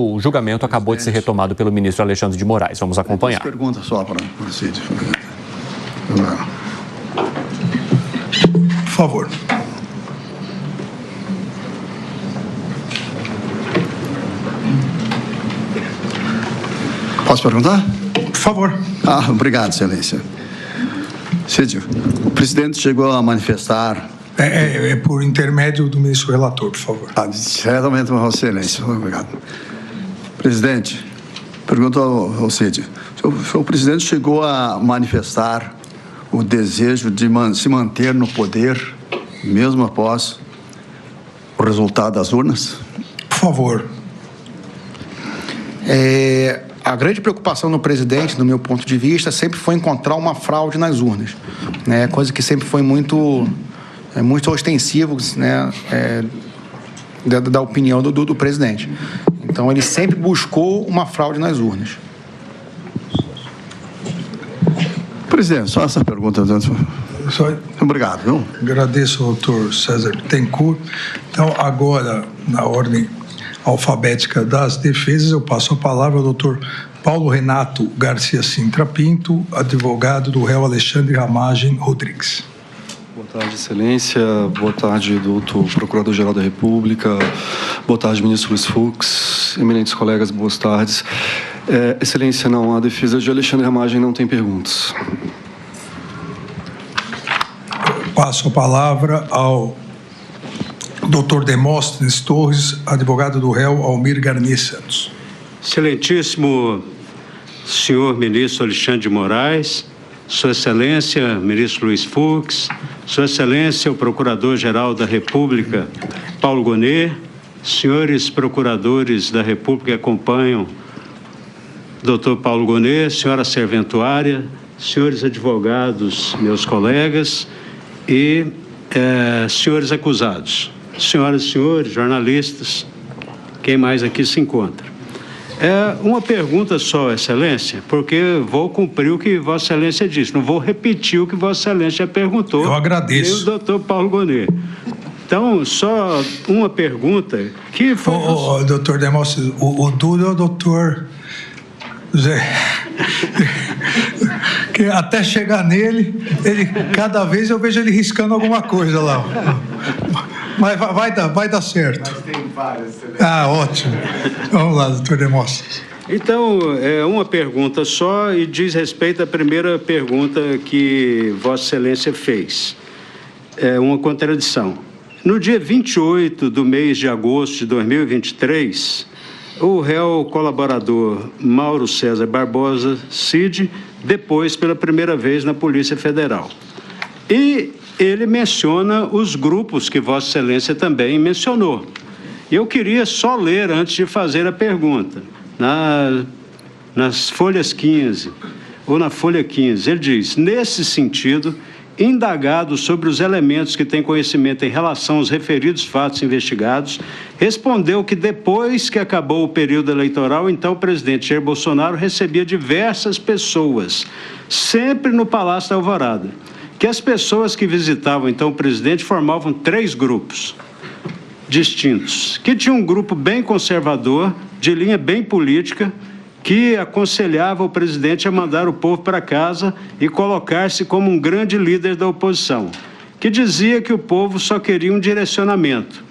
O julgamento acabou de ser retomado pelo ministro Alexandre de Moraes. Vamos acompanhar. Pergunta só para o Cid. Por favor. Posso perguntar? Por favor. Obrigado, excelência. Cid, o presidente chegou a manifestar... É por intermédio do ministro relator, por favor. Diretamente para Vossa Excelência. Obrigado. Presidente, pergunto ao Cid. O presidente chegou a manifestar o desejo de se manter no poder, mesmo após o resultado das urnas? Por favor. A grande preocupação do presidente, do meu ponto de vista, sempre foi encontrar uma fraude nas urnas, né? Coisa que sempre foi muito ostensivo, né? Da opinião do presidente. Então, ele sempre buscou uma fraude nas urnas. Presidente, só essa pergunta. Obrigado, viu? Agradeço ao doutor César Bittencourt. Então, agora, na ordem alfabética das defesas, eu passo a palavra ao doutor Paulo Renato Garcia Sintra Pinto, advogado do réu Alexandre Ramagem Rodrigues. Boa tarde, excelência. Boa tarde, doutor Procurador-Geral da República. Boa tarde, ministro Luiz Fux. Eminentes colegas, boas tardes. Excelência, não, a defesa de Alexandre Ramagem não tem perguntas. Passo a palavra ao doutor Demóstenes Torres, advogado do réu Almir Garnier Santos. Excelentíssimo senhor ministro Alexandre de Moraes, Sua Excelência, ministro Luiz Fux, Sua Excelência, o Procurador-Geral da República, Paulo Gonet, senhores procuradores da República que acompanham, doutor Paulo Gonet, senhora serventuária, senhores advogados, meus colegas e senhores acusados, senhoras e senhores, jornalistas, quem mais aqui se encontra. Uma pergunta só, Excelência, porque vou cumprir o que Vossa Excelência disse, não vou repetir o que Vossa Excelência perguntou. Eu agradeço. Nem o doutor Paulo Gonet. Então, só uma pergunta que foi... Doutor Demóstenes, o duro é o doutor Zé. Que até chegar nele, cada vez eu vejo ele riscando alguma coisa lá. Mas vai dar certo. Mas tem várias, ótimo. Vamos lá, doutor Demóstenes. Então, uma pergunta só e diz respeito à primeira pergunta que Vossa Excelência fez. É uma contradição. No dia 28 do mês de agosto de 2023, o réu colaborador Mauro César Barbosa Cid depôs pela primeira vez na Polícia Federal. E ele menciona os grupos que Vossa Excelência também mencionou. Eu queria só ler antes de fazer a pergunta. Nas folhas 15, ou na folha 15, ele diz: nesse sentido, indagado sobre os elementos que têm conhecimento em relação aos referidos fatos investigados, respondeu que depois que acabou o período eleitoral, então o presidente Jair Bolsonaro recebia diversas pessoas, sempre no Palácio da Alvorada, que as pessoas que visitavam então o presidente formavam 3 grupos distintos, que tinha um grupo bem conservador, de linha bem política, que aconselhava o presidente a mandar o povo para casa e colocar-se como um grande líder da oposição, que dizia que o povo só queria um direcionamento,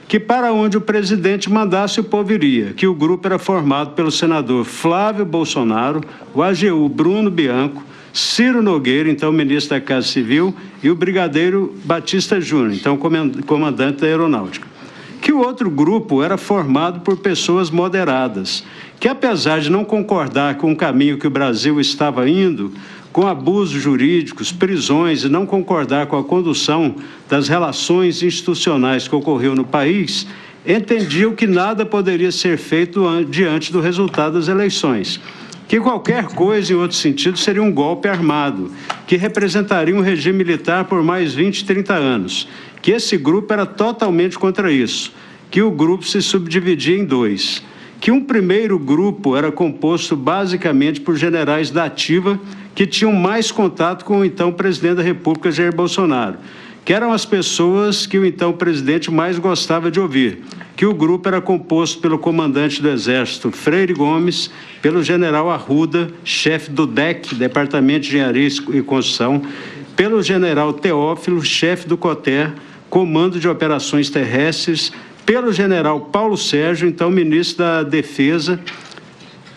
que para onde o presidente mandasse o povo iria, que o grupo era formado pelo senador Flávio Bolsonaro, o AGU Bruno Bianco, Ciro Nogueira, então ministro da Casa Civil, e o brigadeiro Batista Júnior, então comandante da Aeronáutica. Que o outro grupo era formado por pessoas moderadas, que apesar de não concordar com o caminho que o Brasil estava indo, com abusos jurídicos, prisões e não concordar com a condução das relações institucionais que ocorreu no país, entendiam que nada poderia ser feito diante do resultado das eleições, que qualquer coisa, em outro sentido, seria um golpe armado, que representaria um regime militar por mais 20, 30 anos, que esse grupo era totalmente contra isso, que o grupo se subdividia em 2, que um primeiro grupo era composto basicamente por generais da ativa que tinham mais contato com o então presidente da República, Jair Bolsonaro, que eram as pessoas que o então presidente mais gostava de ouvir, que o grupo era composto pelo comandante do Exército Freire Gomes, pelo general Arruda, chefe do DEC, Departamento de Engenharia e Construção, pelo general Teófilo, chefe do COTER, Comando de Operações Terrestres, pelo general Paulo Sérgio, então ministro da Defesa,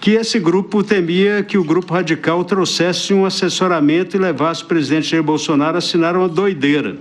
que esse grupo temia que o grupo radical trouxesse um assessoramento e levasse o presidente Jair Bolsonaro a assinar uma doideira.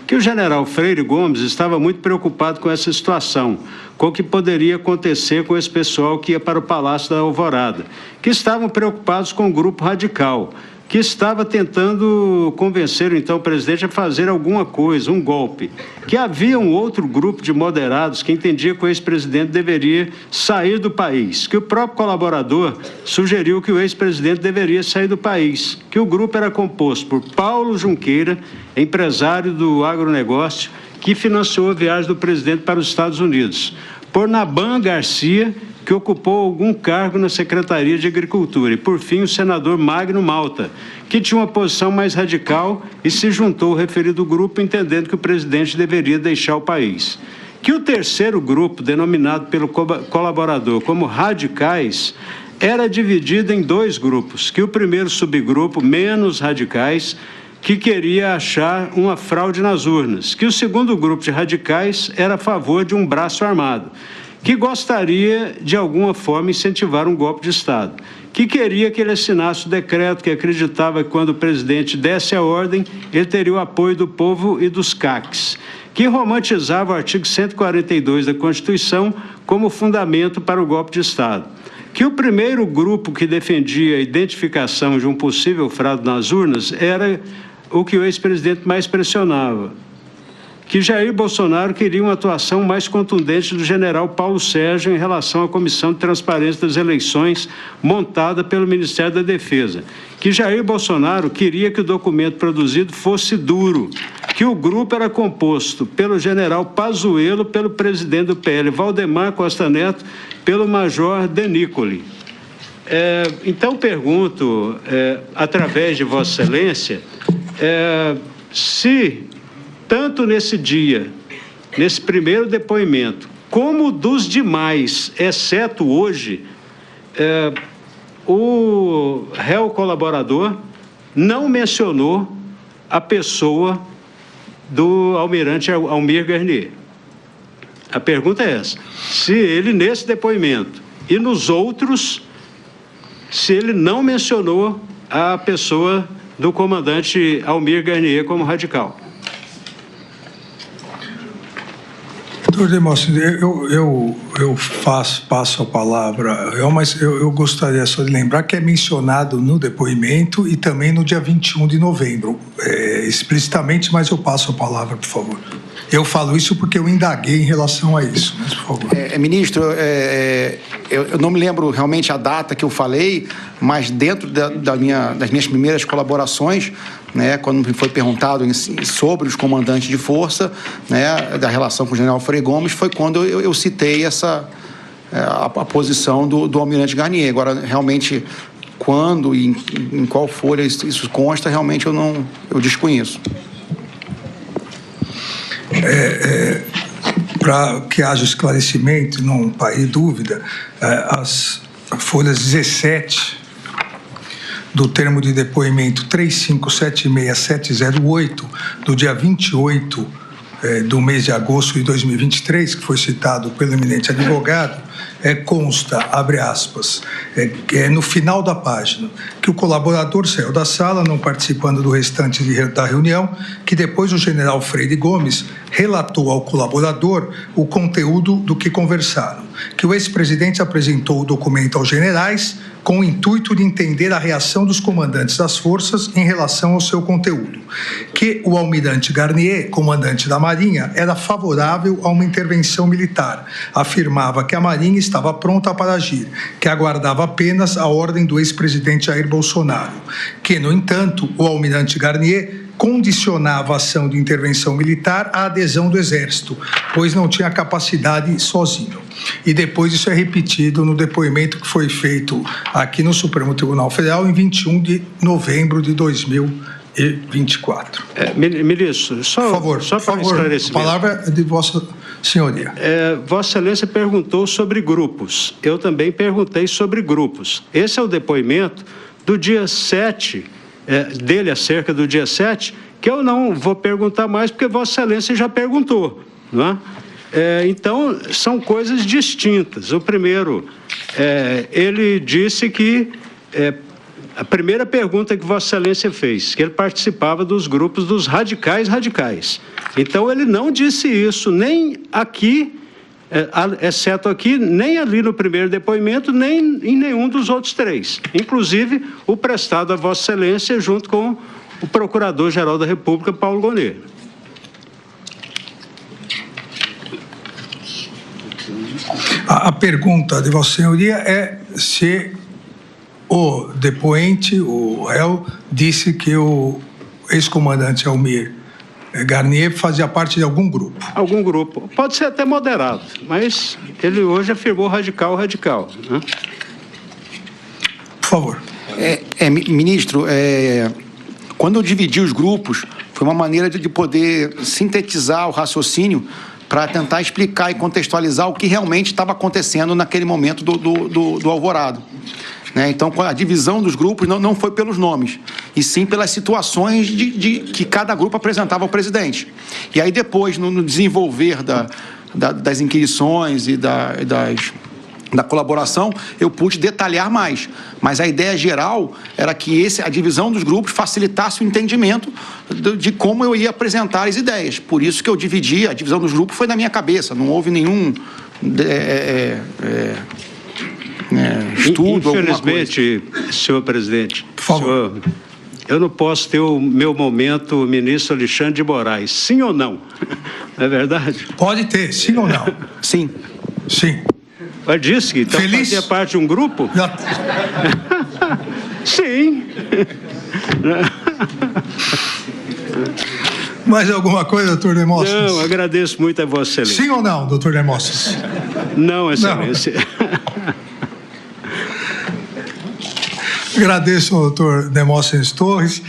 Que o general Freire Gomes estava muito preocupado com essa situação, com o que poderia acontecer com esse pessoal que ia para o Palácio da Alvorada, que estavam preocupados com o grupo radical, que estava tentando convencer, então, o presidente a fazer alguma coisa, um golpe. Que havia um outro grupo de moderados que entendia que o ex-presidente deveria sair do país. Que o próprio colaborador sugeriu que o ex-presidente deveria sair do país. Que o grupo era composto por Paulo Junqueira, empresário do agronegócio, que financiou a viagem do presidente para os Estados Unidos. Por Naban Garcia, que ocupou algum cargo na Secretaria de Agricultura. E, por fim, o senador Magno Malta, que tinha uma posição mais radical e se juntou ao referido grupo, entendendo que o presidente deveria deixar o país. Que o terceiro grupo, denominado pelo colaborador como radicais, era dividido em dois grupos. Que o primeiro subgrupo, menos radicais, que queria achar uma fraude nas urnas. Que o segundo grupo de radicais era a favor de um braço armado, que gostaria, de alguma forma, incentivar um golpe de Estado, que queria que ele assinasse o decreto, que acreditava que quando o presidente desse a ordem, ele teria o apoio do povo e dos CACs, que romantizava o artigo 142 da Constituição como fundamento para o golpe de Estado, que o primeiro grupo que defendia a identificação de um possível fraude nas urnas era o que o ex-presidente mais pressionava, que Jair Bolsonaro queria uma atuação mais contundente do general Paulo Sérgio em relação à Comissão de Transparência das Eleições montada pelo Ministério da Defesa, que Jair Bolsonaro queria que o documento produzido fosse duro, que o grupo era composto pelo general Pazuello, pelo presidente do PL, Valdemar Costa Neto, pelo major Denícoli. Então, pergunto, através de Vossa Excelência, se tanto nesse dia, nesse primeiro depoimento, como dos demais, exceto hoje, o réu colaborador não mencionou a pessoa do almirante Almir Garnier. A pergunta é essa: se ele, nesse depoimento e nos outros, se ele não mencionou a pessoa do comandante Almir Garnier como radical. Doutor Demóstenes, eu passo a palavra, mas eu gostaria só de lembrar que é mencionado no depoimento e também no dia 21 de novembro, explicitamente, mas eu passo a palavra, por favor. Eu falo isso porque eu indaguei em relação a isso, mas, por favor. Ministro, eu não me lembro realmente a data que eu falei, mas dentro das minhas primeiras colaborações, né, quando me foi perguntado sobre os comandantes de força, né, da relação com o general Freire Gomes, foi quando eu citei a posição do almirante Garnier. Agora, realmente, quando e em qual folha isso consta, realmente eu desconheço. Para que haja esclarecimento, não paire dúvida, as folhas 17 do termo de depoimento 3576708, do dia 28 do mês de agosto de 2023, que foi citado pelo eminente advogado, consta, abre aspas, no final da página, que o colaborador saiu da sala, não participando do restante da reunião, que depois o general Freire Gomes relatou ao colaborador o conteúdo do que conversaram, que o ex-presidente apresentou o documento aos generais com o intuito de entender a reação dos comandantes das forças em relação ao seu conteúdo, que o almirante Garnier, comandante da Marinha, era favorável a uma intervenção militar, afirmava que a Marinha estava pronta para agir, que aguardava apenas a ordem do ex-presidente Jair Bolsonaro, que, no entanto, o almirante Garnier condicionava a ação de intervenção militar à adesão do Exército, pois não tinha capacidade sozinho. E depois isso é repetido no depoimento que foi feito aqui no Supremo Tribunal Federal em 21 de novembro de 2024. Ministro, por favor, só para esclarecimento. A palavra é de Vossa Senhoria. Vossa Excelência perguntou sobre grupos. Eu também perguntei sobre grupos. Esse é o depoimento do dia 7, dele acerca do dia 7, que eu não vou perguntar mais, porque Vossa Excelência já perguntou, não é? Então, são coisas distintas. O primeiro, ele disse que... a primeira pergunta que Vossa Excelência fez, que ele participava dos grupos dos radicais. Então, ele não disse isso, nem aqui, exceto aqui, nem ali no primeiro depoimento, nem em nenhum dos outros 3. Inclusive, o prestado a Vossa Excelência, junto com o Procurador-Geral da República, Paulo Gonet. A pergunta de Vossa Senhoria é se o depoente, o réu, disse que o ex-comandante Elmir Garnier fazia parte de algum grupo. Algum grupo. Pode ser até moderado, mas ele hoje afirmou radical. Né? Por favor. Ministro, quando eu dividi os grupos, foi uma maneira de poder sintetizar o raciocínio para tentar explicar e contextualizar o que realmente estava acontecendo naquele momento do Alvorado. Né? Então, a divisão dos grupos não foi pelos nomes, e sim pelas situações de que cada grupo apresentava ao presidente. E aí depois, no desenvolver das inquirições e da colaboração, eu pude detalhar mais. Mas a ideia geral era que a divisão dos grupos facilitasse o entendimento de como eu ia apresentar as ideias. Por isso que eu dividi, a divisão dos grupos foi na minha cabeça, não houve nenhum estudo. Infelizmente, senhor presidente, por favor. Eu não posso ter o meu momento, o ministro Alexandre de Moraes. Sim ou não? Não é verdade? Pode ter, sim ou não? Sim. Sim. Mas disse que então Feliz? fazia parte de um grupo? Sim. Mais alguma coisa, doutor Demóstenes? Não, agradeço muito a Vossa Excelência. Sim ou não, doutor Demóstenes? Não, Excelência. Agradeço ao doutor Demóstenes Torres.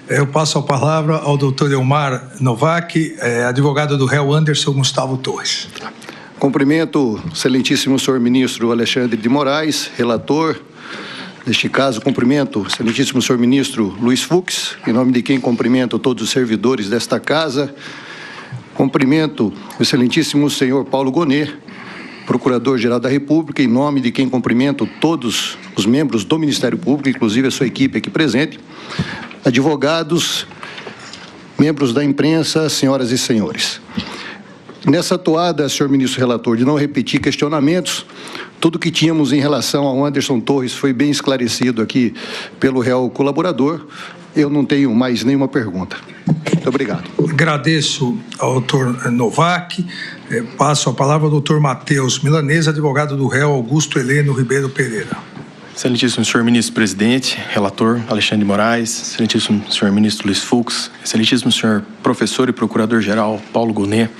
Eu passo a palavra ao doutor Elmar Novak, advogado do réu Anderson Gustavo Torres. Cumprimento, excelentíssimo senhor ministro Alexandre de Moraes, relator. Neste caso, cumprimento o excelentíssimo senhor ministro Luiz Fux, em nome de quem cumprimento todos os servidores desta casa. Cumprimento o excelentíssimo senhor Paulo Gonet, Procurador-Geral da República, em nome de quem cumprimento todos os membros do Ministério Público, inclusive a sua equipe aqui presente, advogados, membros da imprensa, senhoras e senhores. Nessa toada, senhor ministro relator, de não repetir questionamentos, tudo que tínhamos em relação ao Anderson Torres foi bem esclarecido aqui pelo réu colaborador. Eu não tenho mais nenhuma pergunta. Muito obrigado. Agradeço ao doutor Novak. Passo a palavra ao doutor Matheus Milanês, advogado do réu Augusto Heleno Ribeiro Pereira. Excelentíssimo senhor ministro-presidente, relator Alexandre de Moraes, excelentíssimo senhor ministro Luiz Fux, excelentíssimo senhor professor e procurador-geral Paulo Gonet,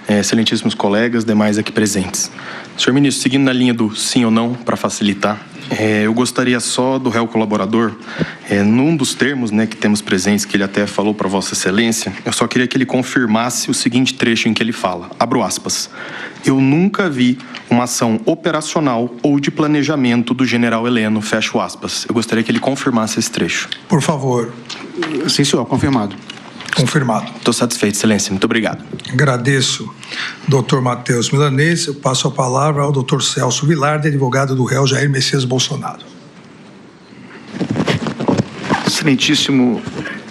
excelentíssimos colegas, demais aqui presentes. Senhor ministro, seguindo na linha do sim ou não, para facilitar, eu gostaria só do réu colaborador, num dos termos que temos presentes, que ele até falou para Vossa Excelência, eu só queria que ele confirmasse o seguinte trecho em que ele fala, abro aspas, eu nunca vi uma ação operacional ou de planejamento do general Heleno, fecho aspas. Eu gostaria que ele confirmasse esse trecho. Por favor. Sim, senhor, confirmado. Confirmado. Estou satisfeito, Excelência. Muito obrigado. Agradeço, doutor Matheus Milanês. Eu passo a palavra ao doutor Celso Vilardi, advogado do réu Jair Messias Bolsonaro. Excelentíssimo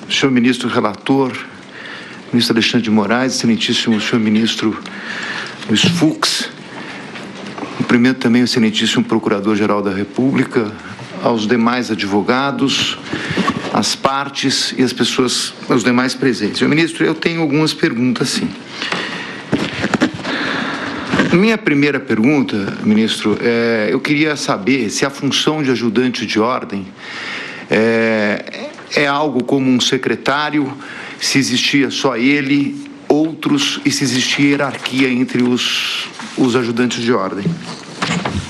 senhor ministro relator, ministro Alexandre de Moraes, excelentíssimo senhor ministro Luiz Fux, cumprimento também o excelentíssimo procurador-geral da República, aos demais advogados, as partes e as pessoas, os demais presentes. Senhor ministro, eu tenho algumas perguntas, sim. Minha primeira pergunta, ministro, eu queria saber se a função de ajudante de ordem é algo como um secretário, se existia só ele, outros, e se existia hierarquia entre os ajudantes de ordem.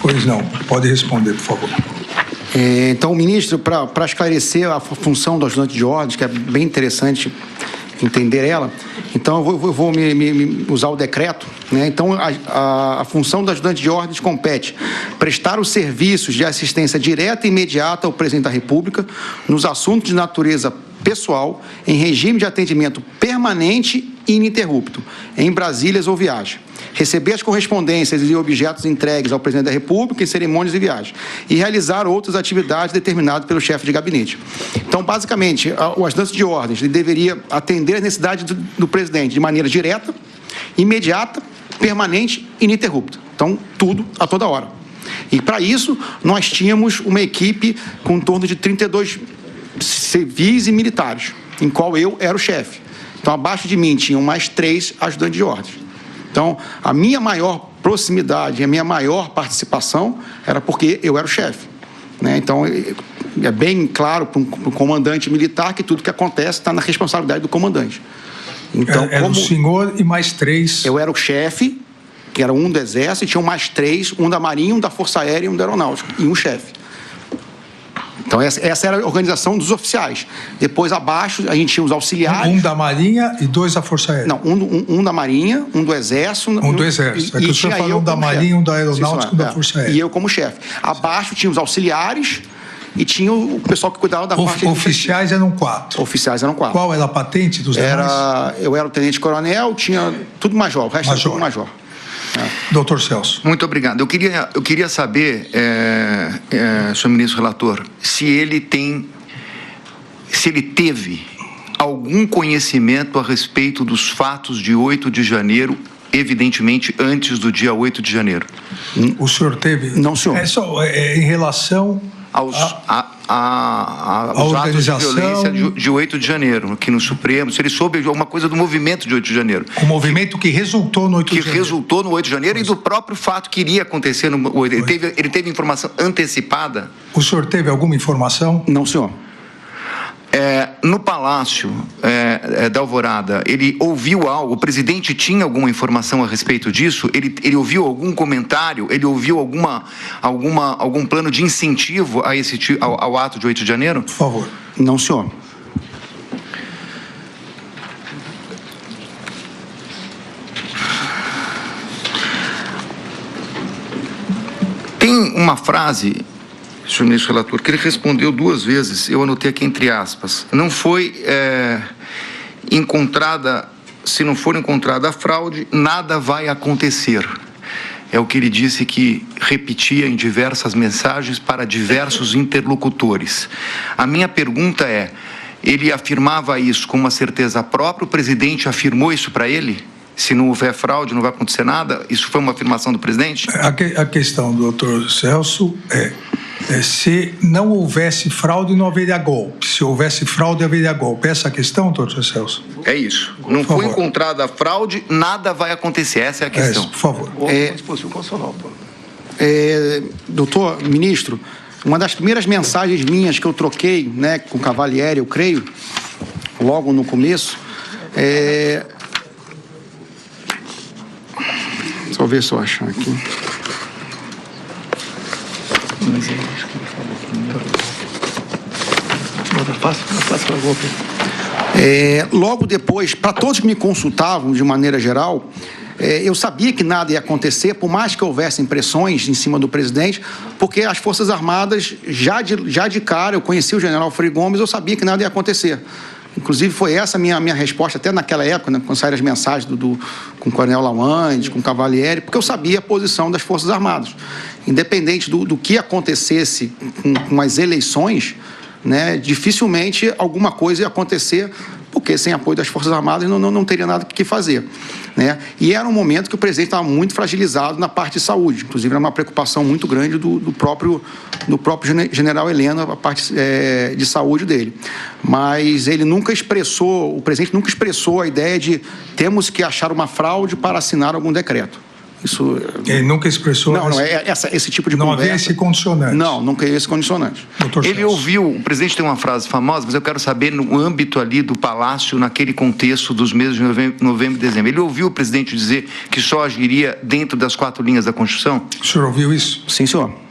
Pois não. Pode responder, por favor. Então, ministro, para esclarecer a função do ajudante de ordem, que é bem interessante entender ela, Então, eu vou usar o decreto, né? Então, a função do ajudante de ordens compete prestar os serviços de assistência direta e imediata ao presidente da República nos assuntos de natureza pessoal, em regime de atendimento permanente e ininterrupto, em Brasília ou viagem. Receber as correspondências e objetos entregues ao presidente da República em cerimônias e viagens. E realizar outras atividades determinadas pelo chefe de gabinete. Então, basicamente, o ajudante de ordens ele deveria atender as necessidades do presidente de maneira direta, imediata, permanente e ininterrupta. Então, tudo a toda hora. E, para isso, nós tínhamos uma equipe com em torno de 32 civis e militares, em qual eu era o chefe. Então, abaixo de mim, tinham mais 3 ajudantes de ordens. Então, a minha maior proximidade, a minha maior participação era porque eu era o chefe, né? Então, é bem claro para o comandante militar que tudo que acontece está na responsabilidade do comandante. Então, era o senhor e mais 3. Eu era o chefe, que era um do Exército, e tinham mais 3, um da Marinha, um da Força Aérea e um da Aeronáutica, e um chefe. Então, essa era a organização dos oficiais. Depois, abaixo, a gente tinha os auxiliares. Um da Marinha e 2 da Força Aérea. Não, um da Marinha, um do Exército. Um do Exército. É que o senhor falou um da Marinha, um da Aeronáutica e um da Força Aérea. E eu como chefe. Abaixo tinha os auxiliares e tinha o pessoal que cuidava da parte... Oficiais eram 4. Oficiais eram 4. Qual era a patente dos demais? Eu era o tenente-coronel, tinha tudo major. O resto era tudo major. Doutor Celso. Muito obrigado. Eu queria saber, senhor ministro relator, se ele teve algum conhecimento a respeito dos fatos de 8 de janeiro, evidentemente antes do dia 8 de janeiro. O senhor teve? Não, senhor. Em relação aos atos de violência de 8 de janeiro, aqui no Supremo, se ele soube alguma coisa do movimento de 8 de janeiro. O movimento que resultou no 8 de janeiro. Que resultou no 8 de janeiro e do próprio fato que iria acontecer no 8 de janeiro. Ele teve informação antecipada? O senhor teve alguma informação? Não, senhor. No Palácio da Alvorada, ele ouviu algo? O presidente tinha alguma informação a respeito disso? Ele ouviu algum comentário? Ele ouviu algum plano de incentivo ao ato de 8 de janeiro? Por favor. Não, senhor. Tem uma frase, senhor ministro relator, que ele respondeu 2 vezes, eu anotei aqui entre aspas. Não foi encontrada, se não for encontrada a fraude, nada vai acontecer. É o que ele disse, que repetia em diversas mensagens para diversos interlocutores. A minha pergunta é, ele afirmava isso com uma certeza própria? O presidente afirmou isso para ele? Se não houver fraude, não vai acontecer nada? Isso foi uma afirmação do presidente? A questão do doutor Celso se não houvesse fraude, não haveria golpe. Se houvesse fraude, haveria golpe. Essa é a questão, doutor Celso? É isso. Não foi encontrada a fraude, nada vai acontecer. Essa é a questão. Por favor. Doutor ministro, uma das primeiras mensagens minhas que eu troquei, né, com o Cavalieri, eu creio, logo no começo, só ver se eu achar aqui. Logo depois, para todos que me consultavam de maneira geral, eu sabia que nada ia acontecer, por mais que houvessem pressões em cima do presidente, porque as Forças Armadas, já de cara, eu conheci o general Frei Gomes, eu sabia que nada ia acontecer. Inclusive, foi essa a minha resposta, até naquela época, né, quando saíram as mensagens com o coronel Lawande, com o Cavalieri, porque eu sabia a posição das Forças Armadas. Independente do que acontecesse com as eleições, né, dificilmente alguma coisa ia acontecer, porque sem apoio das Forças Armadas não teria nada que fazer, né? E era um momento que o presidente estava muito fragilizado na parte de saúde, inclusive era uma preocupação muito grande do próprio general Heleno, a parte de saúde dele. Mas ele o presidente nunca expressou a ideia de temos que achar uma fraude para assinar algum decreto. Isso... Ele nunca expressou... Não, esse tipo de não conversa... havia esse condicionante. Não, nunca havia esse condicionante. Ele ouviu... O presidente tem uma frase famosa, mas eu quero saber no âmbito ali do Palácio, naquele contexto dos meses de novembro e dezembro. Ele ouviu o presidente dizer que só agiria dentro das 4 linhas da Constituição? O senhor ouviu isso? Sim, senhor.